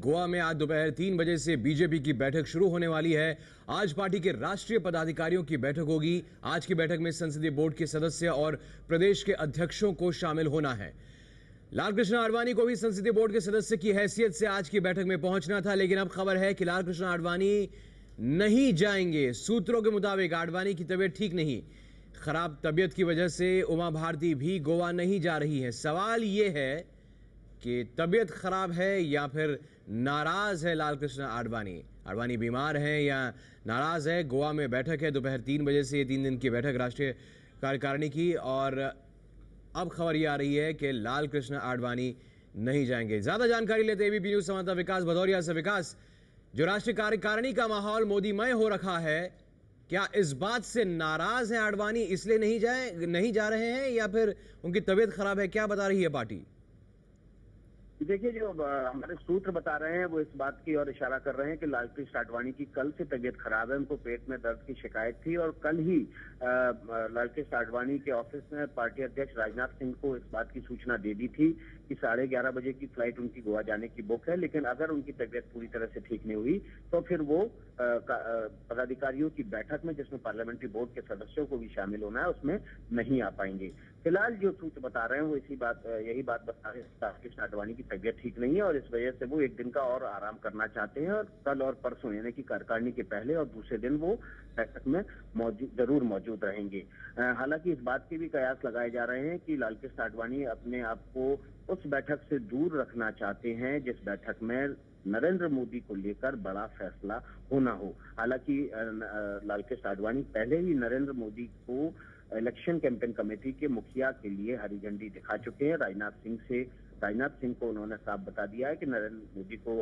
गोवा में आज दोपहर 3 बजे से बीजेपी की बैठक शुरू होने वाली है। आज पार्टी के राष्ट्रीय पदाधिकारियों की बैठक होगी। आज की बैठक में संसदीय बोर्ड के सदस्य और प्रदेश के अध्यक्षों को शामिल होना है। लाल कृष्ण आडवाणी को भी संसदीय बोर्ड के सदस्य की हैसियत से आज की बैठक में पहुंचना था, लेकिन अब खबर है कि लाल कृष्ण आडवाणी नहीं जाएंगे। सूत्रों के मुताबिक आडवाणी की तबीयत ठीक नहीं, खराब तबीयत की वजह से उमा भारती भी गोवा नहीं जा रही है। सवाल यह है कि तबीयत खराब है या फिर नाराज है लाल कृष्ण आडवाणी। आडवाणी बीमार है या नाराज है। गोवा में बैठक है दोपहर 3 बजे से, ये 3 दिन की बैठक राष्ट्रीय कार्यकारिणी की, और अब खबर ये आ रही है कि लाल कृष्ण आडवाणी नहीं जाएंगे। ज्यादा जानकारी लेते एबीपी न्यूज संवाददाता विकास भदौरिया से। विकास, जो राष्ट्रीय कार्यकारिणी का माहौल मोदीमय हो रखा है, क्या इस बात से नाराज है आडवाणी इसलिए नहीं जा रहे हैं, या फिर उनकी तबीयत खराब है? क्या बता रही है पार्टी? देखिए, जो हमारे सूत्र बता रहे हैं वो इस बात की ओर इशारा कर रहे हैं कि लाल कृष्ण आडवाणी की कल से तबीयत खराब है। उनको पेट में दर्द की शिकायत थी और कल ही लाल कृष्ण आडवाणी के ऑफिस में पार्टी अध्यक्ष राजनाथ सिंह को इस बात की सूचना दे दी थी कि 11:30 बजे की फ्लाइट उनकी गोवा जाने की बुक है, लेकिन अगर उनकी तबीयत पूरी तरह से ठीक नहीं हुई तो फिर वो पदाधिकारियों की बैठक में, जिसमें पार्लियामेंट्री बोर्ड के सदस्यों को भी शामिल होना है, उसमें नहीं आ पाएंगे। फिलहाल जो सूत्र बता रहे हैं वो यही बात बता रहे हैं कि लाल कृष्ण आडवाणी की तबीयत ठीक नहीं है और इस वजह से वो एक दिन का और आराम करना चाहते हैं, और कल और परसों यानी कि कार्यकारिणी के पहले और दूसरे दिन वो बैठक में जरूर मौजूद रहेंगे। हालांकि इस बात के भी कयास लगाए जा रहे हैं कि लाल कृष्ण आडवाणी अपने आप को उस बैठक से दूर रखना चाहते हैं जिस बैठक में नरेंद्र मोदी को लेकर बड़ा फैसला होना हो। हालांकि लाल कृष्ण आडवाणी पहले ही नरेंद्र मोदी को इलेक्शन कैंपेन कमेटी के मुखिया के लिए हरी झंडी दिखा चुके हैं। राजनाथ सिंह को उन्होंने साफ बता दिया है कि नरेंद्र मोदी को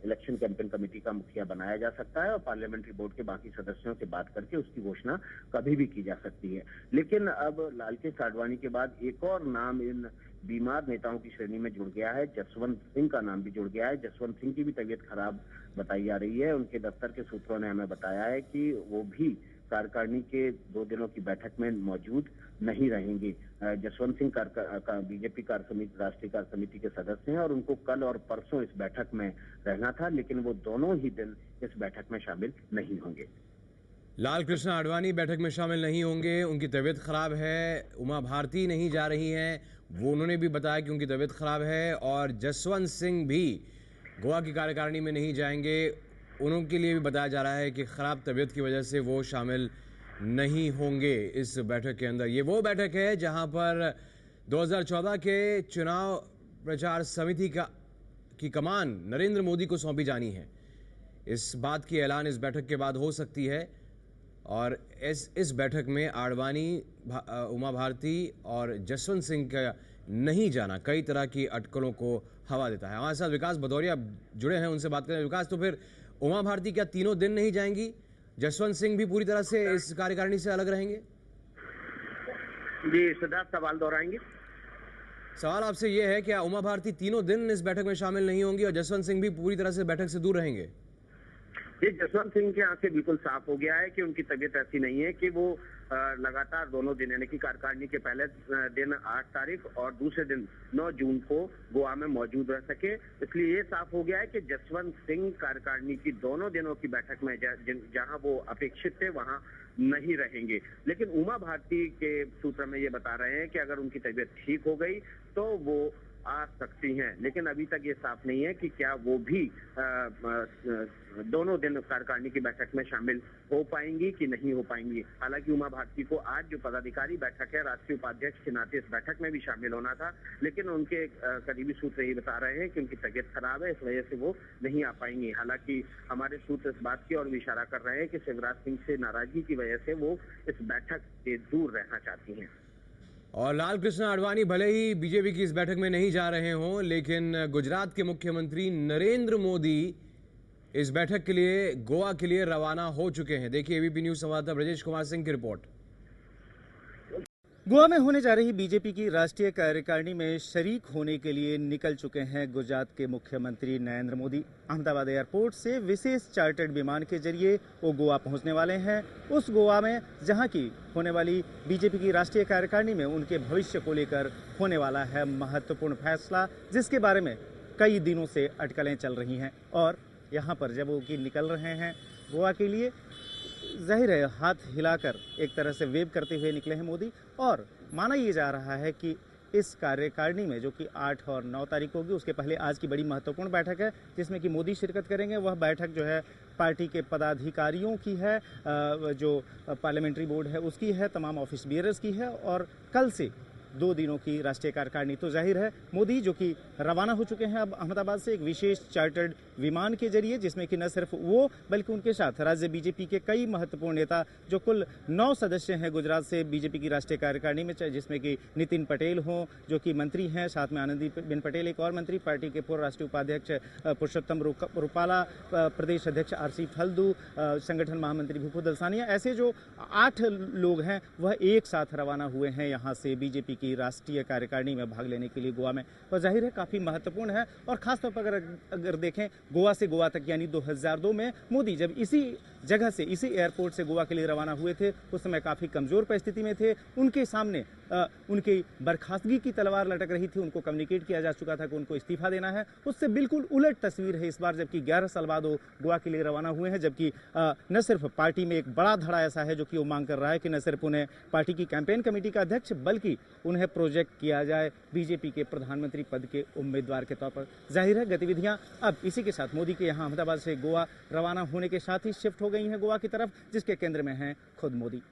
इलेक्शन कैंपेन कमेटी का मुखिया बनाया जा सकता है और पार्लियामेंट्री बोर्ड के बाकी सदस्यों से बात करके उसकी घोषणा कभी भी की जा सकती है। लेकिन अब लाल कृष्ण आडवाणी के बाद एक और नाम इन बीमार नेताओं की श्रेणी में जुड़ गया है। जसवंत सिंह का नाम भी जुड़ गया है। जसवंत सिंह की भी तबीयत खराब बताई जा रही है। उनके दफ्तर के सूत्रों ने हमें बताया है कि वो भी कार्यकारिणी के 2 दिनों की बैठक में मौजूद नहीं रहेंगे। जसवंत सिंह बीजेपी राष्ट्रीय कार्य समिति के सदस्य हैं और उनको कल और परसों इस बैठक में रहना था, लेकिन वो दोनों ही दिन इस बैठक में शामिल नहीं होंगे। लाल कृष्ण आडवाणी बैठक में शामिल नहीं होंगे, उनकी तबीयत खराब है। उमा भारती नहीं जा रही हैं, वो उन्होंने भी बताया कि उनकी तबीयत खराब है। और जसवंत सिंह भी गोवा की कार्यकारिणी में नहीं जाएंगे। उनके लिए भी बताया जा रहा है कि खराब तबीयत की वजह से वो शामिल नहीं होंगे इस बैठक के अंदर। ये वो बैठक है जहां पर 2014 के चुनाव प्रचार समिति की कमान नरेंद्र मोदी को सौंपी जानी है। इस बात की ऐलान इस बैठक के बाद हो सकती है, और इस बैठक में आडवाणी, उमा भारती और जसवंत सिंह का नहीं जाना कई तरह की अटकलों को हवा देता है। हमारे साथ विकास भदौरिया जुड़े हैं, उनसे बात करें। विकास, तो फिर उमा भारती क्या तीनों दिन नहीं जाएंगी? जसवंत सिंह भी पूरी तरह से इस कार्यकारिणी से अलग रहेंगे? जी सिद्धार्थ, सवाल दोहराएंगे? सवाल आपसे यह है, क्या उमा भारती तीनों दिन इस बैठक में शामिल नहीं होंगी और जसवंत सिंह भी पूरी तरह से बैठक से दूर रहेंगे? ये जसवंत सिंह के यहाँ से बिल्कुल साफ हो गया है कि उनकी तबीयत ऐसी नहीं है कि वो लगातार दोनों दिन यानी कि कार्यकारिणी के पहले दिन 8 तारीख और दूसरे दिन 9 जून को गोवा में मौजूद रह सके। इसलिए ये साफ हो गया है कि जसवंत सिंह कार्यकारिणी की दोनों दिनों की बैठक में जहां वो अपेक्षित थे वहां नहीं रहेंगे। लेकिन उमा भारती के सूत्र में ये बता रहे हैं कि अगर उनकी तबीयत ठीक हो गई तो वो आ सकती हैं, लेकिन अभी तक ये साफ नहीं है कि क्या वो भी दोनों दिन कार्यकारिणी की बैठक में शामिल हो पाएंगी कि नहीं हो पाएंगी। हालांकि उमा भारती को आज जो पदाधिकारी बैठक है, राष्ट्रीय उपाध्यक्ष के नाते इस बैठक में भी शामिल होना था, लेकिन उनके करीबी सूत्र यही बता रहे हैं कि उनकी तबीयत खराब है, इस वजह से वो नहीं आ पाएंगी। हालांकि हमारे सूत्र इस बात की ओर भी इशारा कर रहे हैं कि शिवराज सिंह से नाराजगी की वजह से वो इस बैठक से दूर रहना चाहती हैं। और लाल कृष्ण आडवाणी भले ही बीजेपी की इस बैठक में नहीं जा रहे हों, लेकिन गुजरात के मुख्यमंत्री नरेंद्र मोदी इस बैठक के लिए गोवा के लिए रवाना हो चुके हैं। देखिए एबीपी न्यूज संवाददाता ब्रजेश कुमार सिंह की रिपोर्ट। गोवा में होने जा रही बीजेपी की राष्ट्रीय कार्यकारिणी में शरीक होने के लिए निकल चुके हैं गुजरात के मुख्यमंत्री नरेंद्र मोदी। अहमदाबाद एयरपोर्ट से विशेष चार्टर्ड विमान के जरिए वो गोवा पहुंचने वाले हैं। उस गोवा में जहां की होने वाली बीजेपी की राष्ट्रीय कार्यकारिणी में उनके भविष्य को लेकर होने वाला है महत्वपूर्ण फैसला, जिसके बारे में कई दिनों से अटकलें चल रही हैं। और यहाँ पर जब वो कि निकल रहे हैं गोवा के लिए, जाहिर है हाथ हिलाकर एक तरह से वेव करते हुए निकले हैं मोदी। और माना ये जा रहा है कि इस कार्यकारिणी में जो कि 8 और 9 तारीख होगी, उसके पहले आज की बड़ी महत्वपूर्ण बैठक है जिसमें कि मोदी शिरकत करेंगे। वह बैठक जो है पार्टी के पदाधिकारियों की है, जो पार्लियामेंट्री बोर्ड है उसकी है, तमाम ऑफिस बियरर्स की है। और कल से 2 दिनों की राष्ट्रीय कार्यकारिणी। तो जाहिर है मोदी जो कि रवाना हो चुके हैं अब अहमदाबाद से एक विशेष चार्टर्ड विमान के जरिए, जिसमें कि न सिर्फ वो बल्कि उनके साथ राज्य बीजेपी के कई महत्वपूर्ण नेता, जो कुल 9 सदस्य हैं गुजरात से बीजेपी की राष्ट्रीय कार्यकारिणी में, जिसमें कि नितिन पटेल हों जो कि मंत्री हैं, साथ में आनंदीबेन पटेल एक और मंत्री, पार्टी के पूर्व राष्ट्रीय उपाध्यक्ष पुरुषोत्तम रूपाला, प्रदेश अध्यक्ष आरसी फल्दू, संगठन महामंत्री भिखु दलसानिया, ऐसे जो 8 लोग हैं वह एक साथ रवाना हुए हैं यहाँ से बीजेपी की राष्ट्रीय कार्यकारिणी में भाग लेने के लिए गोवा में। तो जाहिर है काफ़ी महत्वपूर्ण है। और खासतौर पर अगर देखें गोवा से गोवा तक, यानी 2002 में मोदी जब इसी जगह से, इसी एयरपोर्ट से गोवा के लिए रवाना हुए थे, उस समय काफ़ी कमज़ोर परिस्थिति में थे। उनके सामने उनकी बर्खास्तगी की तलवार लटक रही थी, उनको कम्युनिकेट किया जा चुका था कि उनको इस्तीफा देना है। उससे बिल्कुल उलट तस्वीर है इस बार, जबकि 11 साल बाद वो गोवा के लिए रवाना हुए हैं। जबकि न सिर्फ पार्टी में एक बड़ा धड़ा ऐसा है जो कि वो मांग कर रहा है कि न सिर्फ उन्हें पार्टी की कैंपेन कमेटी का अध्यक्ष, बल्कि उन्हें प्रोजेक्ट किया जाए बीजेपी के प्रधानमंत्री पद के उम्मीदवार के तौर पर। जाहिर है गतिविधियां अब इसी के साथ मोदी के यहाँ अहमदाबाद से गोवा रवाना होने के साथ ही शिफ्ट हो गई हैं गोवा की तरफ, जिसके केंद्र में हैं खुद मोदी।